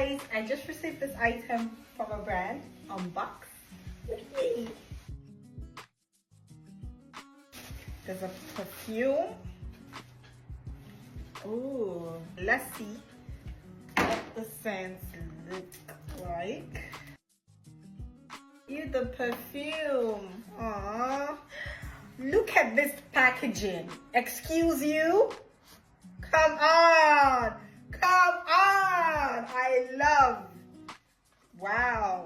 guys, I just received this item from a brand. Unbox with me. There's a perfume. Ooh, let's see what the scents look like. The perfume. Aww. Look at this packaging. Excuse you? Come on. Come on. I love. Wow.